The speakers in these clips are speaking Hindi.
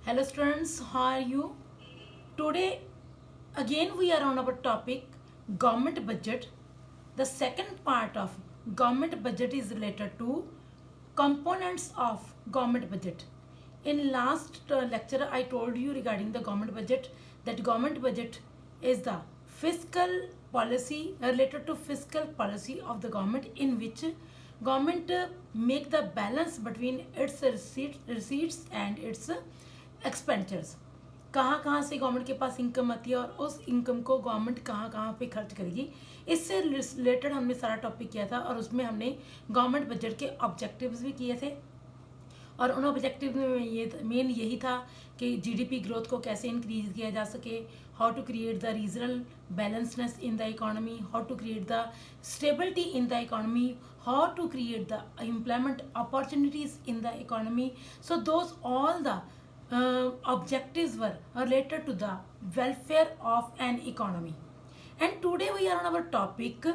Hello students, how are you? Today again we are on our topic government budget. The second part of government budget is related to components of government budget. In last lecture I told you regarding the government budget that government budget is the fiscal policy related to fiscal policy of the government in which government make the balance between its receipts and its expenditures. कहाँ कहाँ से गवर्नमेंट के पास इनकम आती है और उस इनकम को गवर्नमेंट कहाँ कहाँ पे खर्च करेगी, इससे रिलेटेड हमने सारा टॉपिक किया था और उसमें हमने गवर्नमेंट बजट के ऑब्जेक्टिव्स भी किए थे. और उन ऑब्जेक्टिव में ये मेन यही था कि जीडीपी ग्रोथ को कैसे इंक्रीज किया जा सके, how to create the regional balanceness in the economy, how to create the stability in the economy, how to create the employment opportunities in the economy. So those all the objectives were related to the welfare of an economy. And today we are on our topic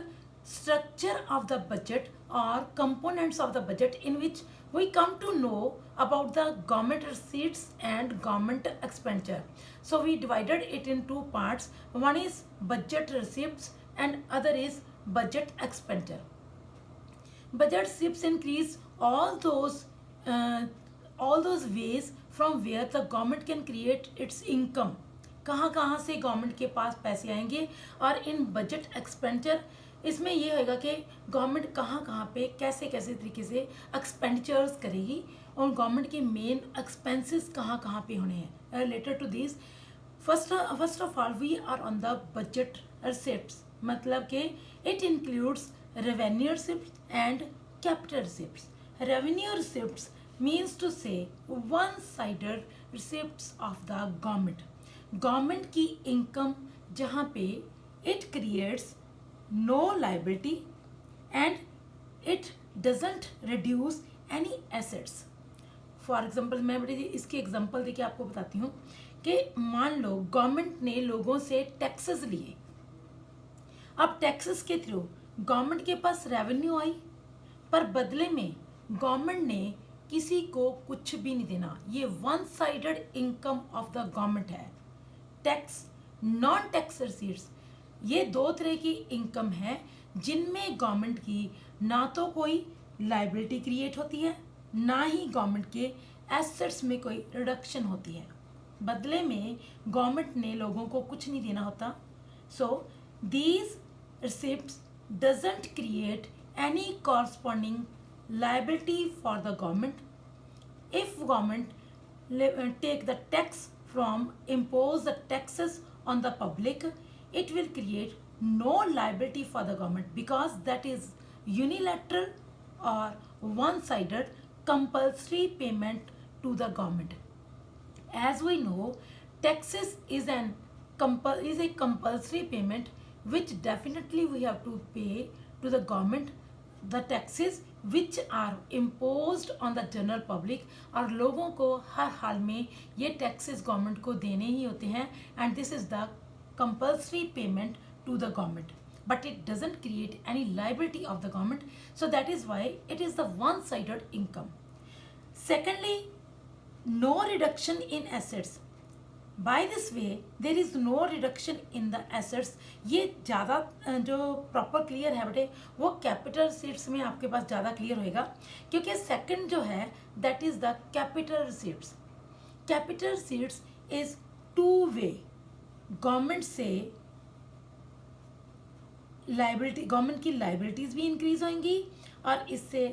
structure of the budget or components of the budget, in which we come to know about the government receipts and government expenditure. So we divided it in two parts. One is budget receipts and other is budget expenditure. Budget receipts increase all those ways from where the government can create its income. कहाँ कहाँ से गवर्नमेंट के पास पैसे आएंगे. और इन बजट एक्सपेंडिचर इसमें ये होगा कि गवर्नमेंट कहाँ कहाँ पे कैसे कैसे तरीके से एक्सपेंडिचर्स करेगी और गवर्नमेंट के मेन एक्सपेंसेस कहाँ कहाँ पे होने हैं related to this. First of all we are on the budget receipts, मतलब कि it includes revenue receipts and capital receipts. Revenue receipts means to say one-sided receipts of the government. Government की income जहाँ पे it creates no liability and it doesn't reduce any assets. For example, मैं बड़ी इसकी एग्जांपल देके आपको बताती हूँ कि मान लो गवर्नमेंट ने लोगों से टैक्सेस लिए. अब टैक्सेस के थ्रू गवर्नमेंट के पास रेवेन्यू आई, पर बदले में गवर्नमेंट ने किसी को कुछ भी नहीं देना. ये one sided income of the government है. टैक्स, नॉन टैक्स रिसीट्स, ये दो तरह की इनकम है जिनमें गवर्नमेंट की ना तो कोई लाइबिलिटी क्रिएट होती है, ना ही गवर्नमेंट के एसेट्स में कोई रिडक्शन होती है. बदले में गवर्नमेंट ने लोगों को कुछ नहीं देना होता. So these receipts doesn't create any corresponding liability for the government. If government take the tax from impose the taxes on the public, it will create no liability for the government because that is unilateral or one-sided compulsory payment to the government. As we know, taxes is a compulsory payment which definitely we have to pay to the government, the taxes which are imposed on the general public. और लोगों को हर हाल में ये टैक्सेस गवर्नमेंट को देने ही होते हैं and this is the compulsory payment to the government, but it doesn't create any liability of the government. So that is why it is the one-sided income. Secondly, no reduction in assets. By this way there is no reduction in the assets. ये ज़्यादा जो प्रॉपर क्लियर है बेटे वो कैपिटल रिसीट्स में आपके पास ज़्यादा क्लियर होएगा, क्योंकि सेकंड जो है that is the capital receipts. Capital receipts is two way. Government से लाइबिलिटी, गवर्नमेंट की लाइबिलिटीज़ भी इंक्रीज होंगी और इससे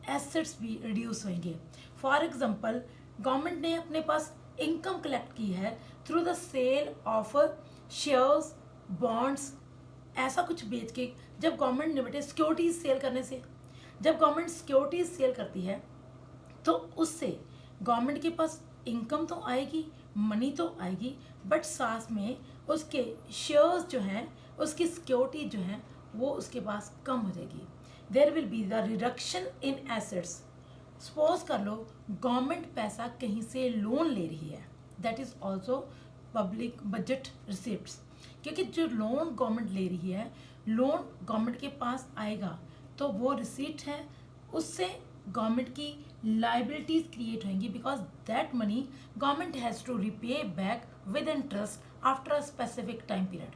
एसेट्स भी रिड्यूस होंगे. फॉर एग्जांपल, गवर्नमेंट ने अपने पास इनकम कलेक्ट की है through the sale of shares, bonds, ऐसा कुछ बेच के. जब गवर्नमेंट ने बेटे सिक्योरिटीज सेल करने से, जब गवर्नमेंट सिक्योरिटीज सेल करती है तो उससे गवर्नमेंट के पास इनकम तो आएगी, मनी तो आएगी, बट साथ में उसके शेयर्स जो हैं, उसकी सिक्योरिटी जो है वो उसके पास कम हो जाएगी. There will be the reduction in assets. Suppose कर लो गवर्नमेंट पैसा कहीं से लोन ले रही है, that is also public budget receipts. क्योंकि जो लोन गवर्नमेंट ले रही है, लोन गवर्नमेंट के पास आएगा तो वो रिसीट है, उससे गवर्नमेंट की लाइबिलिटीज क्रिएट होंगी, because that money government has to repay back with interest after a specific time period.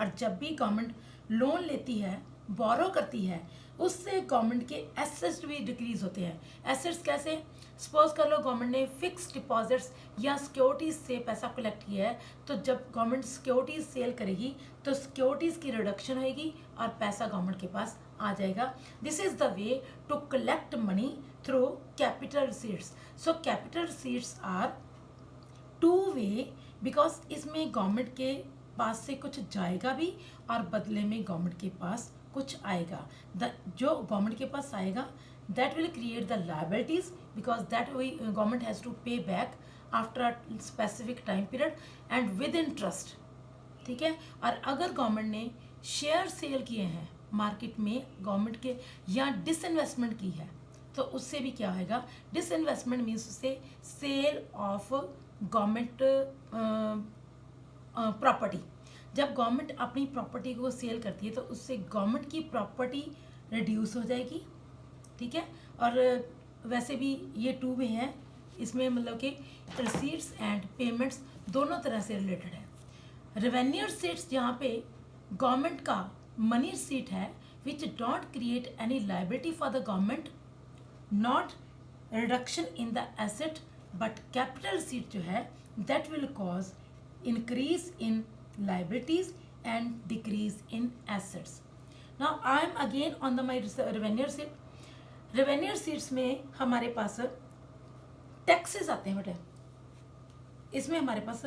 और जब भी गवर्नमेंट लोन लेती है, बोरो करती है, उससे गवर्नमेंट के एसेट्स भी डिक्रीज होते हैं। एसेट्स कैसे? सपोज कर लो गवर्नमेंट ने फिक्स डिपॉजिट्स या सिक्योरिटीज से पैसा कलेक्ट किया है, तो जब गवर्नमेंट सिक्योरिटीज सेल करेगी तो सिक्योरिटीज की रिडक्शन होगी और पैसा गवर्नमेंट के पास आ जाएगा। This is the way to collect money through capital receipts. So capital receipts are two way, because इसमें गवर्नमेंट के पास से कुछ जाएगा भी और बदले में गवर्नमेंट के पास कुछ आएगा। जो गवर्नमेंट के पास आएगा that will create the liabilities, because that we government has to pay back after a specific time period and with interest. ठीक है। और अगर गवर्नमेंट ने शेयर सेल किए हैं मार्केट में गवर्नमेंट के, या डिसइन्वेस्टमेंट की है, तो उससे भी क्या होगा? डिसइन्वेस्टमेंट मीन्स उससे सेल ऑफ गवर्नमेंट प्रॉपर्टी। जब गवर्नमेंट अपनी प्रॉपर्टी को सेल करती है तो उससे गवर्नमेंट की प्रॉपर्टी रिड्यूस हो जाएगी। ठीक है। और वैसे भी ये टू वे है, इसमें मतलब कि रिसीट्स एंड पेमेंट्स दोनों तरह से रिलेटेड है। रेवेन्यू रिसीट्स जहाँ पे गवर्नमेंट का मनी रिसीट है which don't create any liability for the government, not reduction in the asset, but capital receipt जो है that will cause increase in liabilities and decrease in assets. Now I am again on the my revenue receipt. Revenue receipts में हमारे पास टैक्सेस आते हैं बेटे। इसमें हमारे पास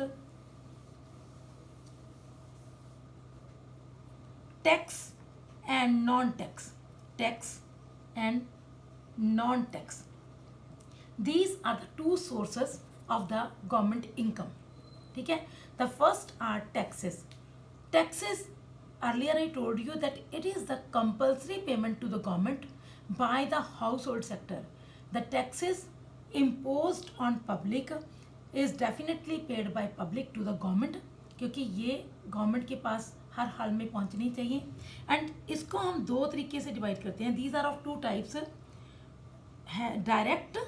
tax and non tax, tax and non tax, these are the two sources of the government income. ठीक है। The first are taxes. Taxes, earlier I told you that it is the compulsory payment to the government by the household sector. The taxes imposed on public is definitely paid by public to the government, क्योंकि ये गवर्नमेंट के पास हर हाल में पहुंचनी चाहिए। एंड इसको हम दो तरीके से डिवाइड करते हैं। These are of two types, direct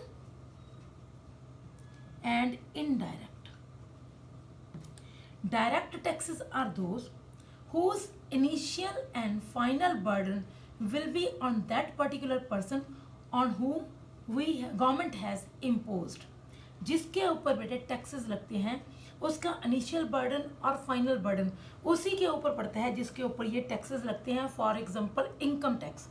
and indirect. Direct taxes are those whose initial and final burden will be on that particular person on whom government has imposed. जिसके ऊपर बेटे टैक्सेस लगते हैं उसका इनिशियल बर्डन और फाइनल बर्डन उसी के ऊपर पड़ता है जिसके ऊपर ये टैक्सेस लगते हैं। For example income tax.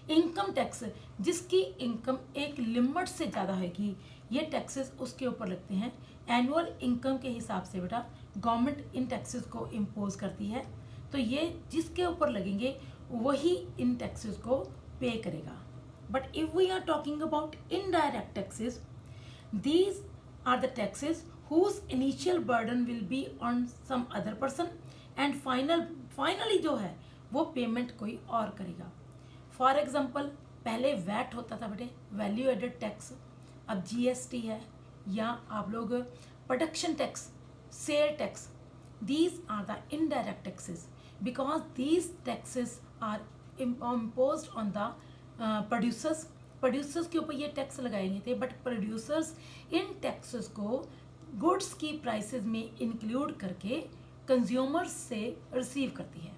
Income tax जिसकी इनकम एक लिमिट से ज़्यादा होगी, ये टैक्सेस उसके ऊपर लगते हैं। एनुअल इनकम के हिसाब से बेटा गवर्नमेंट इन टैक्सेस को इम्पोज करती है, तो ये जिसके ऊपर लगेंगे वही इन टैक्सेस को पे करेगा। But if we are talking about indirect taxes, these are the taxes whose initial burden will be on some other person and finally जो है वो पेमेंट कोई और करेगा। फॉर एग्जाम्पल पहले वैट होता था बेटे, वैल्यू एडेड टैक्स, अब जीएसटी है, या आप लोग production tax, sale tax. These are the indirect taxes because these taxes are imposed on the producers. Producers के ऊपर ये टैक्स लगाए गए थे, बट प्रोड्यूसर्स इन टैक्सेस को गुड्स की प्राइसेस में इंक्लूड करके कंज्यूमर्स से रिसीव करती है,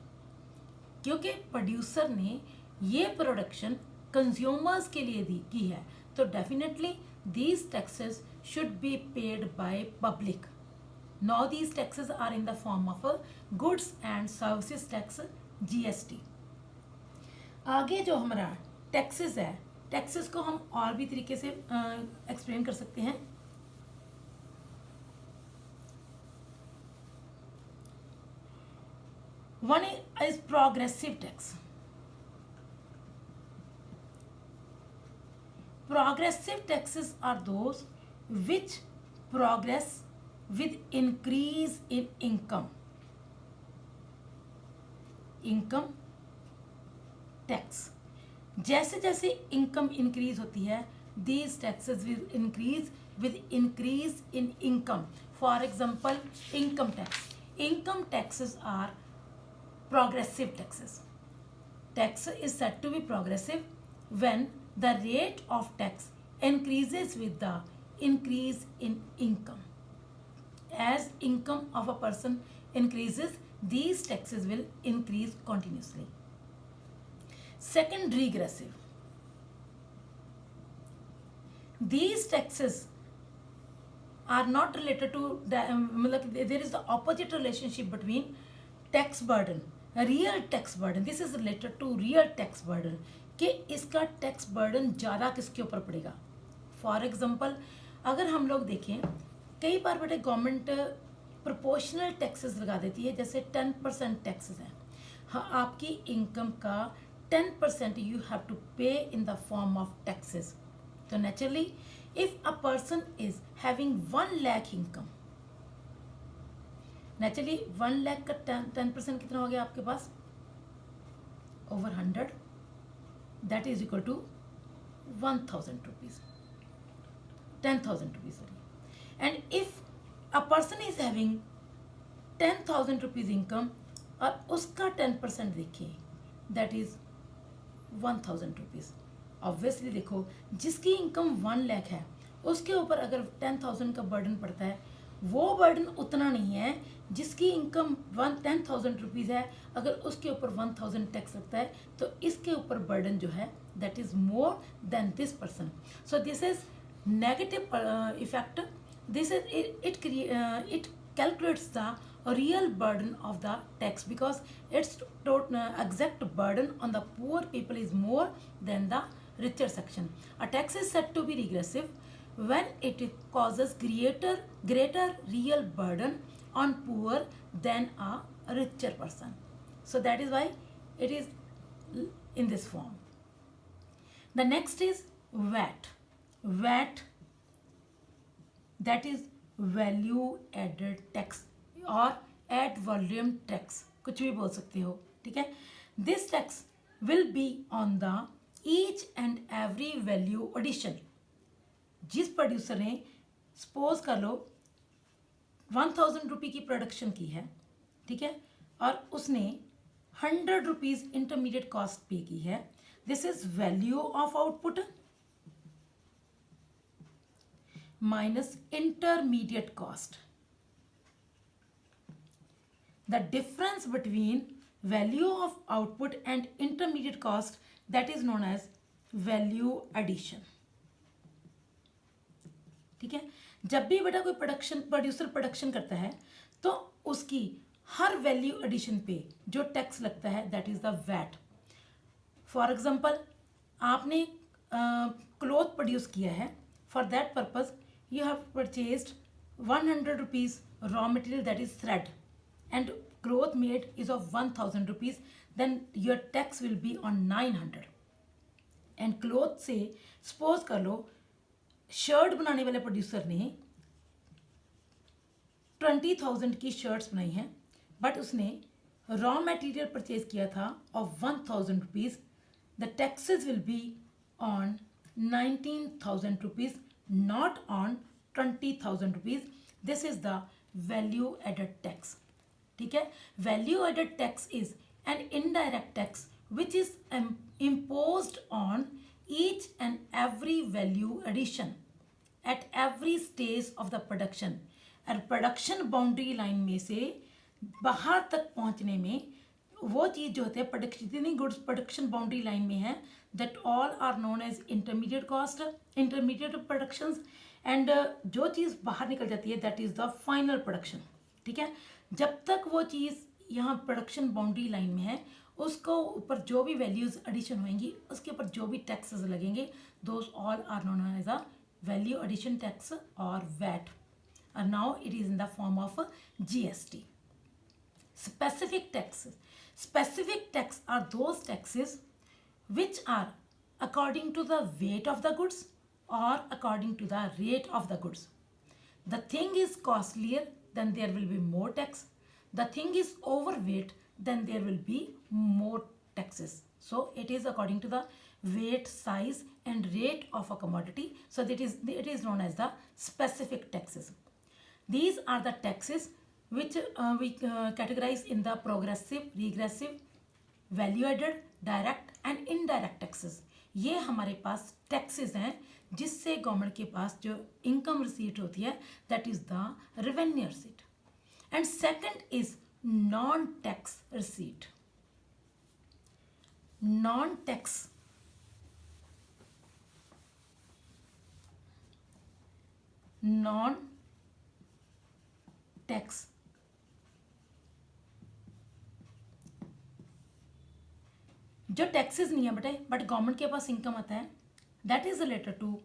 क्योंकि प्रोड्यूसर ने ये प्रोडक्शन कंज्यूमर्स के लिए की है, तो definitely these taxes should be paid by public. Now these taxes are in the form of a goods and services tax, GST. आगे जो हमारा टैक्सेस है, टैक्सेस को हम और भी तरीके से एक्सप्लेन कर सकते हैं। One is progressive tax. Progressive taxes are those which progress with increase in income. Income tax. जैसे जैसे income increase होती है, these taxes will increase with increase in income. For example, income tax. Income taxes are progressive taxes. Tax is said to be progressive when the rate of tax increases with the increase in income. As income of a person increases, these taxes will increase continuously. Second, regressive. These taxes are not related to there is the opposite relationship between tax burden, real tax burden. This is related to real tax burden कि इसका टैक्स बर्डन ज़्यादा किसके ऊपर पड़ेगा. फॉर एग्जांपल अगर हम लोग देखें, कई बार बड़े गवर्नमेंट प्रोपोर्शनल टैक्सेस लगा देती है, जैसे 10% टैक्सेस हैं. हाँ, आपकी इनकम का 10% यू हैव टू पे in the form of taxes. तो naturally if a person is having 1 lakh income, naturally 1 lakh का 10% कितना हो गया आपके पास, over 100, that is equal to 1000 rupees, 10,000 rupees, sorry. And if a person is having 10,000 rupees income और उसका 10% देखिए, that is 1000 rupees. ऑब्वियसली देखो, जिसकी इनकम 1 लाख है उसके ऊपर अगर 10,000 का बर्डन पड़ता है, वो बर्डन उतना नहीं है जिसकी इनकम 10,000 रुपीज़ है, अगर उसके ऊपर 1000 टैक्स लगता है तो इसके ऊपर बर्डन जो है that is more than this person. So this is negative effect. This is it calculates the real burden of the tax because its exact burden on the poor people is more than the richer section. A tax is said to be regressive when it causes greater real burden on poor than a richer person. So that is why it is in this form. The next is VAT. VAT, that is value added tax और एड वॉल्यूम टैक्स, कुछ भी बोल सकते हो, ठीक है. This tax will be on the each and every value addition. जिस प्रोड्यूसर ने सपोज कर लो 1000 रुपये की प्रोडक्शन की है, ठीक है, और उसने 100 रुपीज़ इंटरमीडिएट कॉस्ट पे की है, this is value of output minus intermediate cost. The difference between value of output and intermediate cost, that is known as value addition. ठीक है. जब भी बेटा कोई प्रोड्यूसर प्रोडक्शन करता है तो उसकी हर वैल्यू एडिशन पे जो टैक्स लगता है that is the VAT. For example आपने क्लॉथ प्रोड्यूस किया है, for that purpose you have purchased 100 rupees raw material, that is thread, and cloth made is of 1000 rupees, then your tax will be on 900. and cloth से suppose कर लो शर्ट बनाने वाले प्रोड्यूसर ने 20,000 की शर्ट्स बनाई हैं, बट उसने रॉ मटेरियल परचेज किया था of 1000 rupees. The taxes will be on 19,000 rupees, not on 20,000 rupees. This is the value added tax. ठीक है. Value added tax is an indirect tax which is imposed on each and every value addition at every stage of the production. और प्रोडक्शन बाउंड्री लाइन में से बाहर तक पहुंचने में वो चीज़ जो होते हैं जितनी गुड्स प्रोडक्शन बाउंड्री लाइन में है that all are known as intermediate cost, intermediate productions. And जो चीज़ बाहर निकल जाती है that is the final production. ठीक है. जब तक वो चीज़ यहाँ प्रोडक्शन बाउंड्री लाइन में है उसको ऊपर जो भी वैल्यूज़ एडिशन होंगी उसके ऊपर जो भी टैक्सेस लगेंगे those all are known as a value addition tax और VAT. and now it is in the form of GST. Specific taxes. Specific tax are those taxes which are according to the weight of the goods or according to the rate of the goods. The thing is costlier, then there will be more tax. The thing is overweight, then there will be more taxes. So it is according to the weight, size and rate of a commodity. So it is known as the specific taxes. These are the taxes which we categorize in the progressive, regressive, value added, direct and indirect taxes. ये हमारे पास टैक्सेस हैं जिससे गवर्नमेंट के पास जो इनकम रिसीट होती है, that is the revenue receipt. And second is non tax receipt. Non tax non tax जो टैक्सेस नहीं है बेटे बट गवर्नमेंट के पास इनकम आता है, that is related to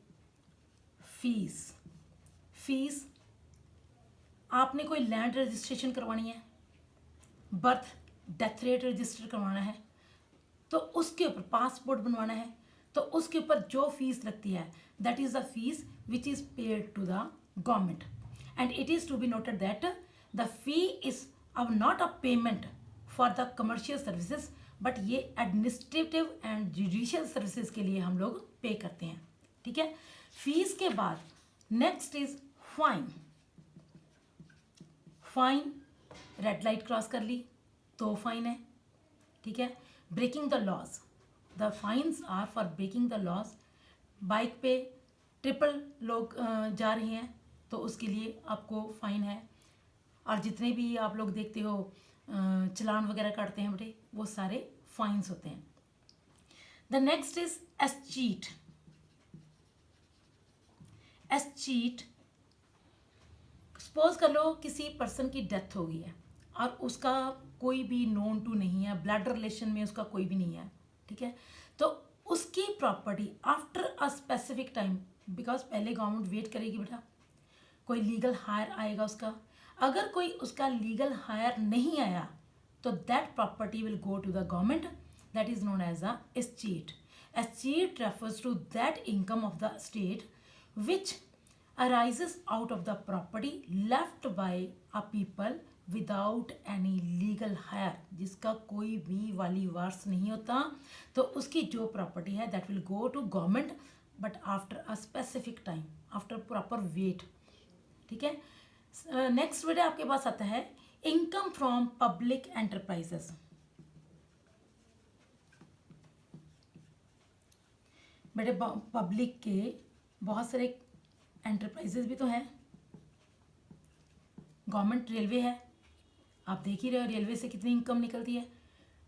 fees. Fees, आपने कोई लैंड रजिस्ट्रेशन करवानी है, बर्थ डेथ रेट रजिस्टर करवाना है, तो उसके ऊपर पासपोर्ट बनवाना है, तो उसके ऊपर जो फीस लगती है that is the fees which is paid to the government. And it is to be noted that the fee is अब not a payment for the commercial services, but ये एडमिनिस्ट्रेटिव एंड जुडिशियल सर्विसेज के लिए हम लोग पे करते हैं. ठीक है. फीस के बाद next is fine. Fine, red light cross कर ली तो फाइन है. ठीक है. Breaking the laws, the fines are for breaking the laws. Bike पे ट्रिपल लोग जा रहे हैं तो उसके लिए आपको फाइन है. और जितने भी आप लोग देखते हो चलान वगैरह काटते हैं बेटे, वो सारे फाइन्स होते हैं. The next is escheat. Escheat, suppose कर लो किसी पर्सन की डेथ हो गई है और उसका कोई भी नोन टू नहीं है, ब्लड रिलेशन में उसका कोई भी नहीं है. ठीक है. तो उसकी property after a specific time, because पहले गवर्नमेंट वेट करेगी बेटा, कोई लीगल हायर आएगा उसका. अगर कोई उसका लीगल हायर नहीं आया तो that property will go to the government, that is known as a escheat. Escheat refers to that income of the state which arises out of the property left by a people without any legal hire. जिसका कोई भी वाली वारस नहीं होता, तो उसकी जो प्रॉपर्टी है that will go to government but after a specific time, after proper wait. ठीक है. नेक्स्ट बेटे आपके पास आता है इनकम फ्रॉम पब्लिक एंटरप्राइजेस. बेटे पब्लिक के बहुत सारे एंटरप्राइजेस भी तो हैं. गवर्नमेंट रेलवे है, आप देख ही रहे हो रेलवे से कितनी इनकम निकलती है.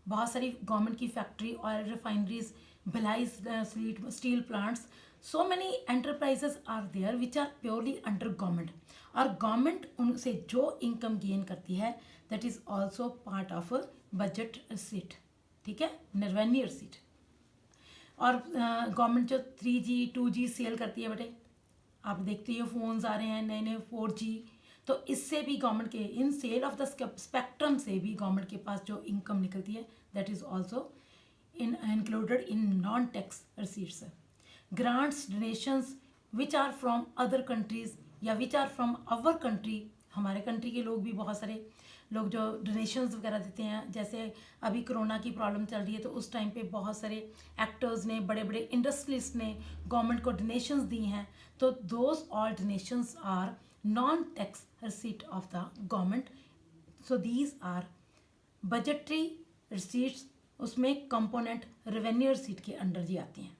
बहुत सारी गवर्नमेंट की factory, oil refineries, Bhilai steel plants, so many enterprises are there which are purely under government. और गवर्नमेंट उनसे जो इनकम गेन करती है that is also part of budget receipt. ठीक है, रेवेन्यू रिसीट. और गवर्नमेंट जो 3G 2G सेल करती है बेटे, आप देखते हो फोन्स आ रहे हैं नए नए 4G, तो इससे भी गवर्नमेंट के in sale of the spectrum से भी गवर्नमेंट के पास जो इनकम निकलती है that is also included in non tax receipts. Grants, donations which are from other countries या which are from our country. हमारे कंट्री के लोग भी बहुत सारे लोग जो डोनेशंस वगैरह देते हैं, जैसे अभी कोरोना की प्रॉब्लम चल रही है तो उस टाइम पे बहुत सारे एक्टर्स ने, बड़े बड़े इंडस्ट्रियलिस्ट ने गवर्नमेंट को डोनेशंस दी हैं, तो those all donations are non tax receipt of the government. So these are budgetary receipts. उसमें कंपोनेंट रेवेन्यू रिसीट के अंडर जी आती हैं.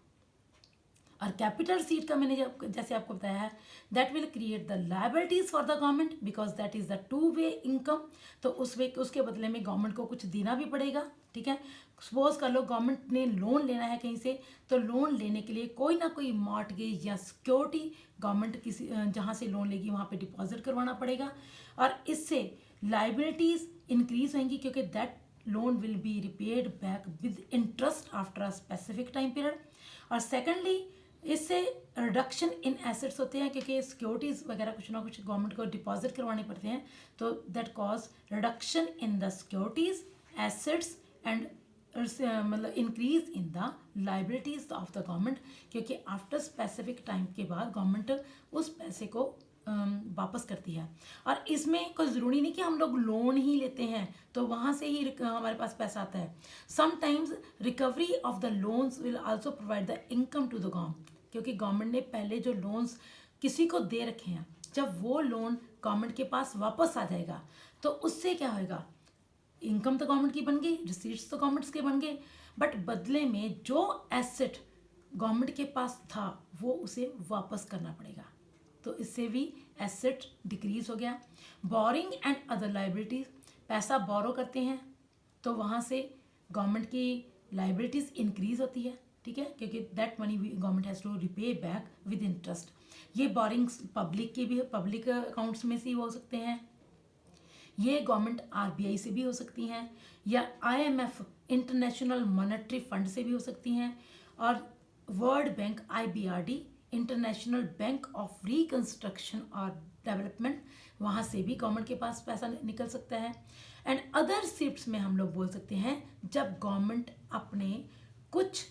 और कैपिटल रिसीट का मैंने जैसे आपको बताया है that will create the liabilities for the government because that is the two way income. तो उसके बदले में गवर्नमेंट को कुछ देना भी पड़ेगा. ठीक है. सपोज कर लो गवर्नमेंट ने लोन लेना है कहीं से, तो लोन लेने के लिए कोई ना कोई मॉर्टगेज या सिक्योरिटी गवर्नमेंट किसी जहाँ से लोन लेगी वहाँ पे डिपॉजिट करवाना पड़ेगा. और इससे लायबिलिटीज इंक्रीज होंगी क्योंकि that loan will be repaid back with interest after a specific time period. और सेकेंडली इससे रिडक्शन इन एसेट्स होते हैं क्योंकि सिक्योरिटीज़ वगैरह कुछ ना कुछ गवर्नमेंट को डिपॉजिट करवाने पड़ते हैं, तो that cause reduction in the securities, assets and मतलब increase in the liabilities of the government, क्योंकि आफ्टर स्पेसिफिक टाइम के बाद गवर्नमेंट उस पैसे को वापस करती है. और इसमें कोई ज़रूरी नहीं कि हम लोग लोन ही लेते हैं तो वहाँ से ही हमारे पास पैसा आता है. Sometimes recovery of the loans will also provide the income to the government, क्योंकि गवर्नमेंट ने पहले जो लोन्स किसी को दे रखे हैं, जब वो लोन गवर्नमेंट के पास वापस आ जाएगा तो उससे क्या होएगा, इनकम तो गवर्नमेंट की बन गई, रिसीट्स तो गवर्नमेंट्स के बन गए, बट बदले में जो एसेट गवर्नमेंट के पास था वो उसे वापस करना पड़ेगा, तो इससे भी एसेट डिक्रीज हो गया। बोरिंग एंड अदर लाइबिलिटीज, पैसा बोरो करते हैं तो वहाँ से गवर्नमेंट की लाइबिलिटीज इंक्रीज होती है, ठीक है, क्योंकि that money government has to repay back with interest. ये बोरिंग्स पब्लिक की भी, पब्लिक अकाउंट्स में से ही हो सकते हैं, ये गवर्नमेंट आरबीआई से भी हो सकती हैं, या आईएमएफ इंटरनेशनल मॉनेटरी फंड से भी हो सकती हैं, और world bank IBRD international bank of reconstruction और डेवलपमेंट, वहाँ से भी गवर्नमेंट के पास पैसा निकल सकता है। एंड अदर सिप्स में हम लोग बोल सकते हैं जब गवर्नमेंट अपने कुछ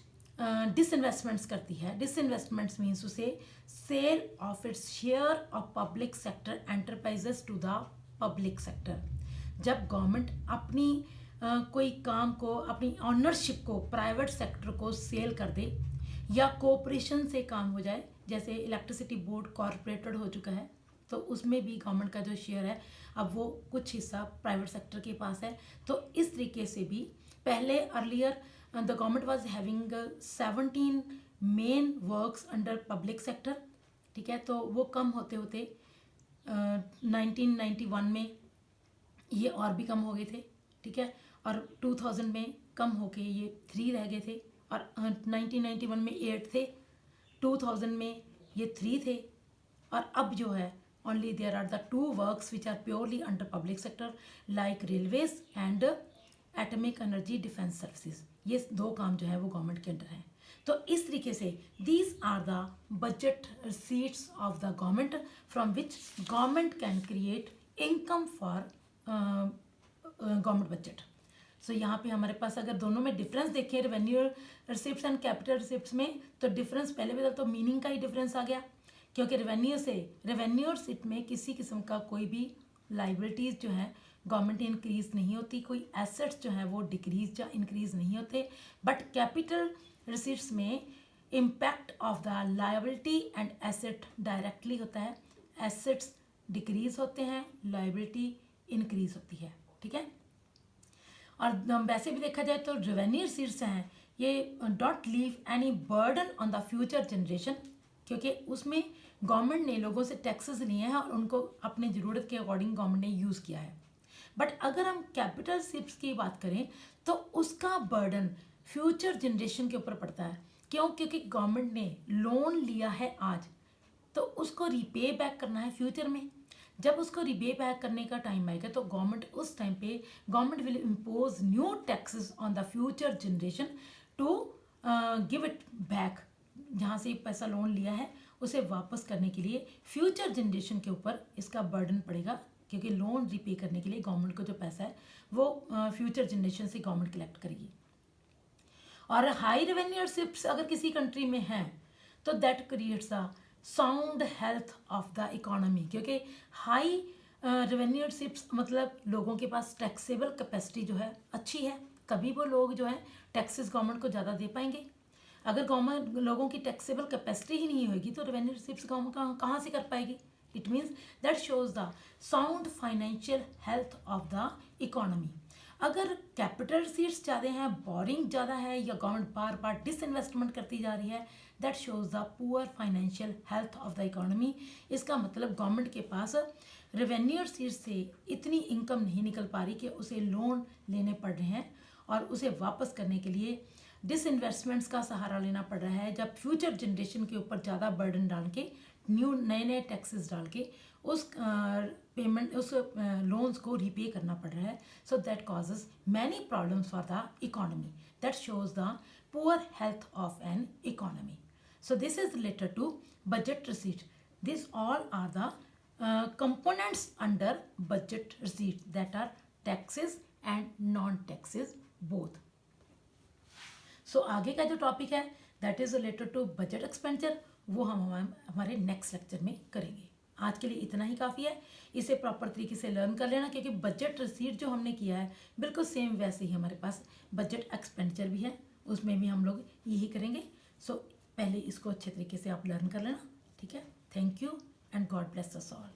डिसइन्वेस्टमेंट्स करती है। डिसइन्वेस्टमेंट्स मीन्स उसे sale of its share of public sector enterprises to the public sector. जब गवर्नमेंट अपनी कोई काम को, अपनी ऑनरशिप को प्राइवेट सेक्टर को सेल कर दे, या कोऑपरेशन से काम हो जाए, जैसे इलेक्ट्रिसिटी बोर्ड कॉरपोरेटेड हो चुका है तो उसमें भी गवर्नमेंट का जो शेयर है अब वो कुछ हिस्सा प्राइवेट सेक्टर के पास है। तो इस तरीके से भी पहले earlier the government was having 17 main works under public sector, ठीक है, तो वो कम होते होते 1991 में ये और भी कम हो गए थे, ठीक है, और 2000 में कम होके ये 3 रह गए थे, और 1991 में 8 थे, 2000 में ये 3 थे, और अब जो है only there are the 2 works which are purely under public sector like railways and atomic energy defense services। ये 2 काम जो है वो गवर्नमेंट के अंडर है। तो इस तरीके से these are the budget receipts of the government from which government can create income for government budget. So यहाँ पे हमारे पास अगर दोनों में डिफरेंस देखें, revenue receipts and capital receipts में, तो डिफरेंस पहले भी तो मीनिंग का ही डिफरेंस आ गया, क्योंकि रेवेन्यू रिसिप्ट में किसी किस्म का कोई भी लाइबिलिटीज़ जो है गवर्नमेंट इंक्रीज नहीं होती, कोई एसेट्स जो है वो डिक्रीज या इंक्रीज नहीं होते। बट कैपिटल रिसिप्ट्स में impact of the liability and asset directly होता है, एसेट्स डिक्रीज होते हैं, लाइबिलिटी इंक्रीज होती है, ठीक है। और वैसे भी देखा जाए तो रेवेन्यू रिसीट्स हैं ये don't leave any burden on the future generation, क्योंकि उसमें गवर्नमेंट ने लोगों से टैक्सेस लिए हैं और उनको अपने ज़रूरत के अकॉर्डिंग गवर्नमेंट ने यूज़ किया है। बट अगर हम कैपिटल रिसिप्ट्स की बात करें तो उसका बर्डन फ्यूचर जनरेशन के ऊपर पड़ता है। क्यों? क्योंकि गवर्नमेंट ने लोन लिया है आज, तो उसको रीपे बैक करना है फ्यूचर में। जब उसको रीपे बैक करने का टाइम आएगा तो गवर्नमेंट उस टाइम पे government will impose new taxes on the future generation to give it back. जहाँ से पैसा लोन लिया है उसे वापस करने के लिए फ्यूचर जनरेशन के ऊपर इसका बर्डन पड़ेगा, क्योंकि लोन रीपे करने के लिए गवर्नमेंट को जो पैसा है वो फ्यूचर जनरेशन से गवर्नमेंट कलेक्ट करेगी। और हाई रेवेन्यू रिसिप्ट्स अगर किसी कंट्री में है तो that creates a sound health of the economy, क्योंकि हाई रेवेन्यू रिसिप्ट्स मतलब लोगों के पास टैक्सेबल कैपेसिटी जो है अच्छी है, तभी वो लोग जो है टैक्सेस गवर्नमेंट को ज़्यादा दे पाएंगे। अगर गवर्नमेंट लोगों की टैक्सेबल कैपेसिटी ही नहीं होगी तो रेवेन्यू रिसिप्ट्स गवर्नमेंट कहाँ से कर पाएगी। It means that shows the sound financial health of the economy. अगर कैपिटल रिसीट्स ज़्यादा हैं, बोरिंग ज़्यादा है, या गवर्नमेंट बार बार डिसइन्वेस्टमेंट करती जा रही है, that shows the poor financial health of the economy. इसका मतलब गवर्नमेंट के पास रेवेन्यू रिसीट्स से इतनी इनकम नहीं निकल पा रही कि उसे लोन लेने पड़ रहे हैं और उसे वापस करने के लिए डिसइन्वेस्टमेंट्स का सहारा लेना पड़ रहा है। जब फ्यूचर जनरेशन के ऊपर ज़्यादा बर्डन डाल के नए नए टैक्सेस डाल के उस पेमेंट उस लोन्स को रीपे करना पड़ रहा है, so that causes many problems for the economy, that shows the poor health of an economy. So this is related to budget receipt. This all are the components under budget receipt, that are taxes and non-taxes both. So आगे का जो टॉपिक है that is related to budget expenditure, वो हम हमारे नेक्स्ट लेक्चर में करेंगे। आज के लिए इतना ही काफ़ी है, इसे प्रॉपर तरीके से लर्न कर लेना, क्योंकि बजट रिसीट जो हमने किया है बिल्कुल सेम वैसे ही हमारे पास बजट एक्सपेंडिचर भी है, उसमें भी हम लोग यही करेंगे। सो पहले इसको अच्छे तरीके से आप लर्न कर लेना, ठीक है। Thank you and God bless us all.